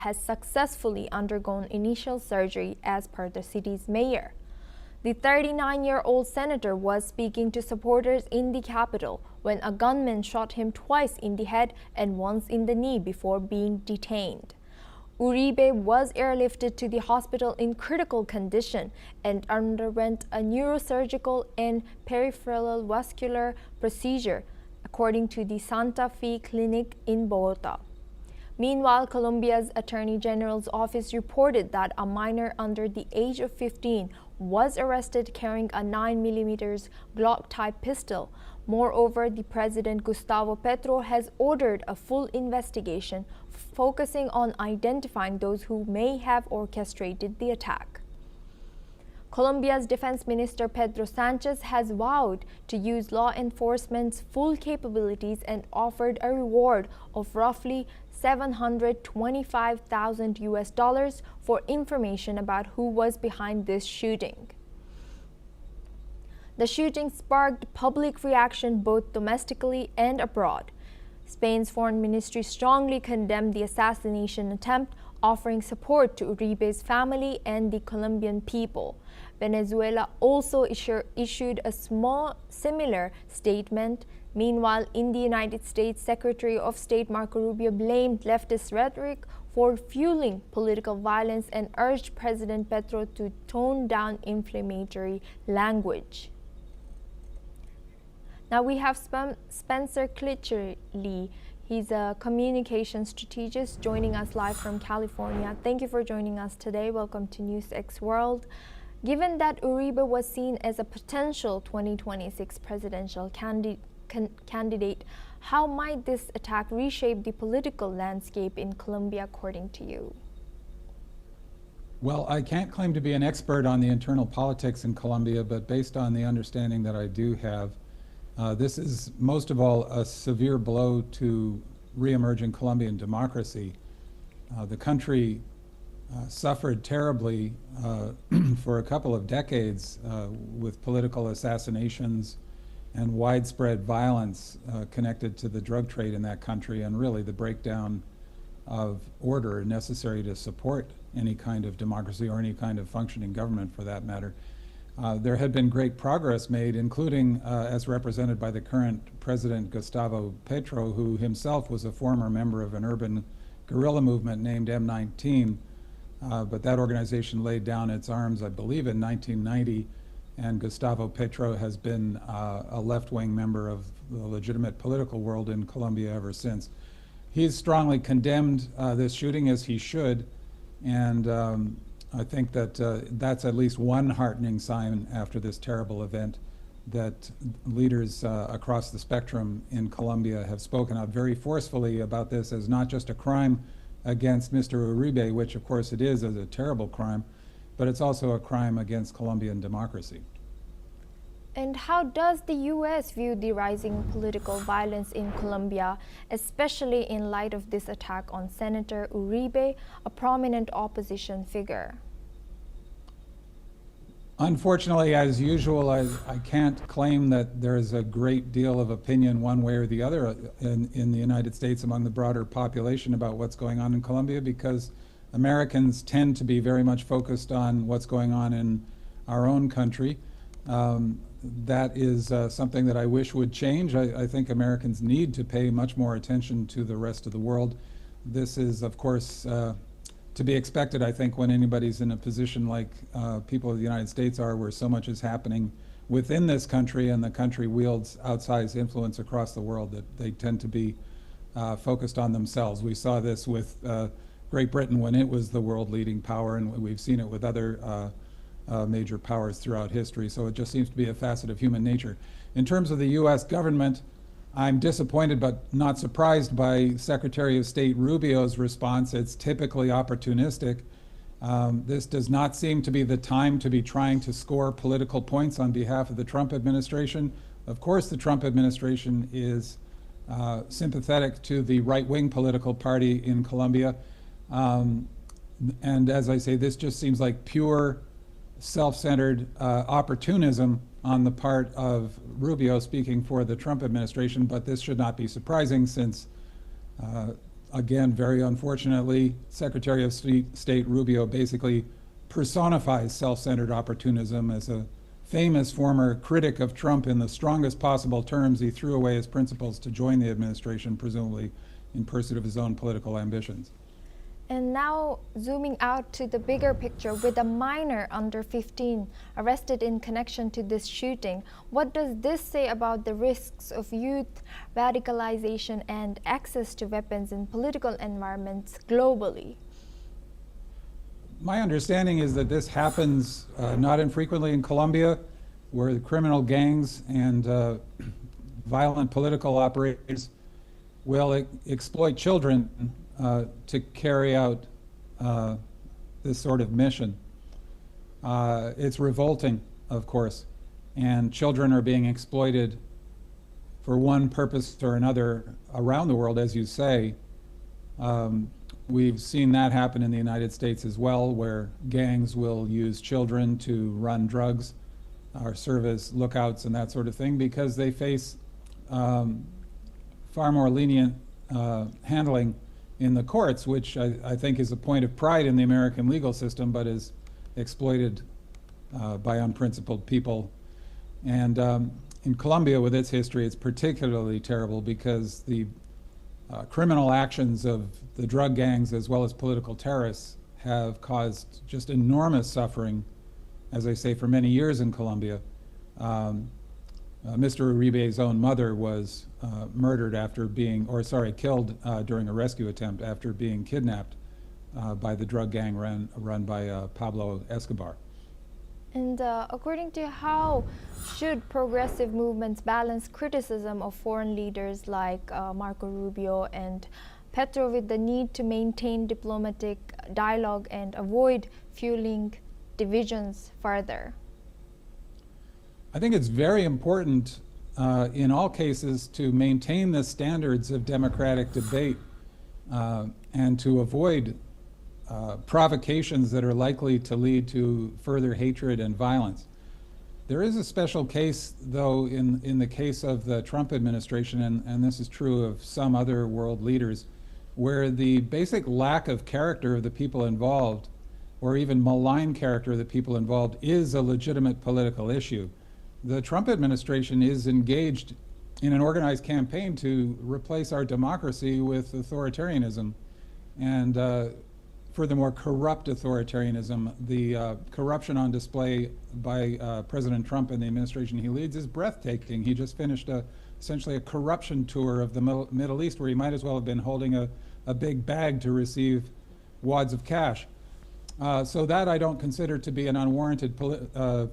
has successfully undergone initial surgery as per the city's mayor. The 39-year-old senator was speaking to supporters in the capital when a gunman shot him twice in the head and once in the knee before being detained. Uribe was airlifted to the hospital in critical condition and underwent a neurosurgical and peripheral vascular procedure, according to the Santa Fe Clinic in Bogota. Meanwhile, Colombia's Attorney General's office reported that a minor under the age of 15 was arrested carrying a 9mm Glock-type pistol. Moreover, the President Gustavo Petro has ordered a full investigation focusing on identifying those who may have orchestrated the attack. Colombia's Defense Minister Pedro Sanchez has vowed to use law enforcement's full capabilities and offered a reward of roughly $725,000 for information about who was behind this shooting. The shooting sparked public reaction both domestically and abroad. Spain's foreign ministry strongly condemned the assassination attempt, offering support to Uribe's family and the Colombian people. Venezuela also issued a similar statement. Meanwhile, in the United States, Secretary of State Marco Rubio blamed leftist rhetoric for fueling political violence and urged President Petro to tone down inflammatory language. Now we have Spencer Clitcherly. He's a communication strategist joining us live from California. Thank you for joining us today. Welcome to NewsX World. Given that Uribe was seen as a potential 2026 presidential candidate, how might this attack reshape the political landscape in Colombia, according to you? Well, I can't claim to be an expert on the internal politics in Colombia, but based on the understanding that I do have, this is most of all a severe blow to re-emerging Colombian democracy. The country suffered terribly for a couple of decades with political assassinations and widespread violence connected to the drug trade in that country, and really the breakdown of order necessary to support any kind of democracy or any kind of functioning government for that matter. There had been great progress made, including as represented by the current president, Gustavo Petro, who himself was a former member of an urban guerrilla movement named M19, but that organization laid down its arms, I believe, in 1990, and Gustavo Petro has been a left-wing member of the legitimate political world in Colombia ever since. He's strongly condemned this shooting, as he should, and I think that that's at least one heartening sign after this terrible event, that leaders across the spectrum in Colombia have spoken out very forcefully about this as not just a crime against Mr. Uribe, which of course it is as a terrible crime, but it's also a crime against Colombian democracy. And how does the U.S. view the rising political violence in Colombia, especially in light of this attack on Senator Uribe, a prominent opposition figure? Unfortunately, as usual, I can't claim that there's a great deal of opinion one way or the other in the United States among the broader population about what's going on in Colombia, because Americans tend to be very much focused on what's going on in our own country. That is something that I wish would change. I think Americans need to pay much more attention to the rest of the world. This is, of course, to be expected, I think, when anybody's in a position like people of the United States are, where so much is happening within this country and the country wields outsized influence across the world, that they tend to be focused on themselves. We saw this with Great Britain when it was the world leading power, and we've seen it with other major powers throughout history. So it just seems to be a facet of human nature. In terms of the U.S. government, I'm disappointed but not surprised by Secretary of State Rubio's response. It's typically opportunistic. This does not seem to be the time to be trying to score political points on behalf of the Trump administration. Of course, the Trump administration is sympathetic to the right-wing political party in Colombia. And as I say, this just seems like pure self-centered opportunism on the part of Rubio speaking for the Trump administration, but this should not be surprising, since Again, very unfortunately, Secretary of State Rubio basically personifies self-centered opportunism. As a famous former critic of Trump in the strongest possible terms, he threw away his principles to join the administration, presumably in pursuit of his own political ambitions. And now zooming out to the bigger picture, with a minor under 15 arrested in connection to this shooting, what does this say about the risks of youth radicalization and access to weapons in political environments globally? My understanding is that this happens not infrequently in Colombia, where the criminal gangs and violent political operators will exploit children to carry out this sort of mission. It's revolting, of course, and children are being exploited for one purpose or another around the world, as you say. We've seen that happen in the United States as well, where gangs will use children to run drugs or serve as lookouts and that sort of thing, because they face far more lenient handling in the courts, which I think is a point of pride in the American legal system, but is exploited by unprincipled people. And in Colombia, with its history, it's particularly terrible because the criminal actions of the drug gangs as well as political terrorists have caused just enormous suffering, as I say, for many years in Colombia. Mr. Uribe's own mother was murdered after being, killed during a rescue attempt after being kidnapped by the drug gang run by Pablo Escobar. And according to how should progressive movements balance criticism of foreign leaders like Marco Rubio and Petro with the need to maintain diplomatic dialogue and avoid fueling divisions further? I think it's very important in all cases to maintain the standards of democratic debate and to avoid provocations that are likely to lead to further hatred and violence. There is a special case, though, in the case of the Trump administration, and this is true of some other world leaders, where the basic lack of character of the people involved, or even malign character of the people involved, is a legitimate political issue. The Trump administration is engaged in an organized campaign to replace our democracy with authoritarianism, and furthermore, corrupt authoritarianism. The corruption on display by President Trump and the administration he leads is breathtaking. He just finished essentially a corruption tour of the Middle East, where he might as well have been holding a big bag to receive wads of cash. So that I don't consider to be an unwarranted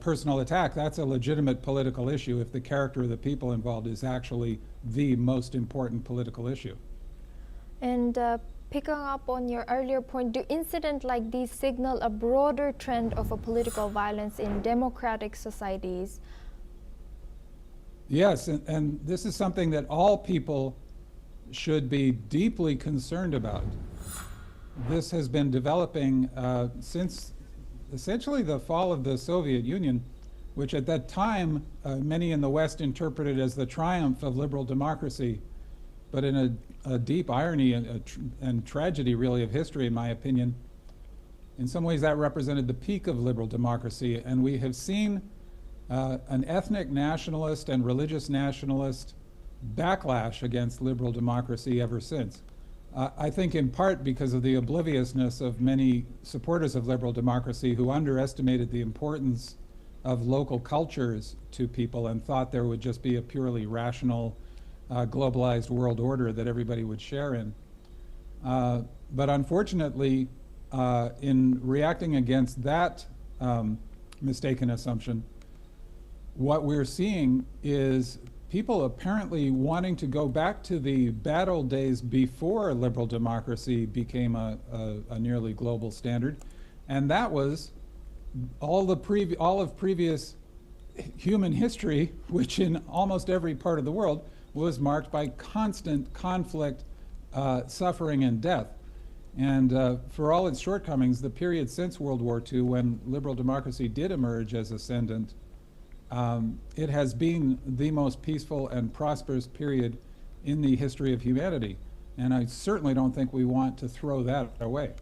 personal attack. That's a legitimate political issue if the character of the people involved is actually the most important political issue. And picking up on your earlier point, do incidents like these signal a broader trend of a political violence in democratic societies? Yes, and this is something that all people should be deeply concerned about. This has been developing since essentially the fall of the Soviet Union, which at that time many in the West interpreted as the triumph of liberal democracy. But in a deep irony and tragedy, really, of history, in my opinion, in some ways that represented the peak of liberal democracy. And we have seen an ethnic nationalist and religious nationalist backlash against liberal democracy ever since. I think in part because of the obliviousness of many supporters of liberal democracy who underestimated the importance of local cultures to people and thought there would just be a purely rational, globalized world order that everybody would share in. But unfortunately, in reacting against that mistaken assumption, what we're seeing is people apparently wanting to go back to the bad old days before liberal democracy became a nearly global standard, and that was all of previous human history, which in almost every part of the world was marked by constant conflict, suffering, and death. And for all its shortcomings, the period since World War II, when liberal democracy did emerge as ascendant, it has been the most peaceful and prosperous period in the history of humanity. And I certainly don't think we want to throw that away.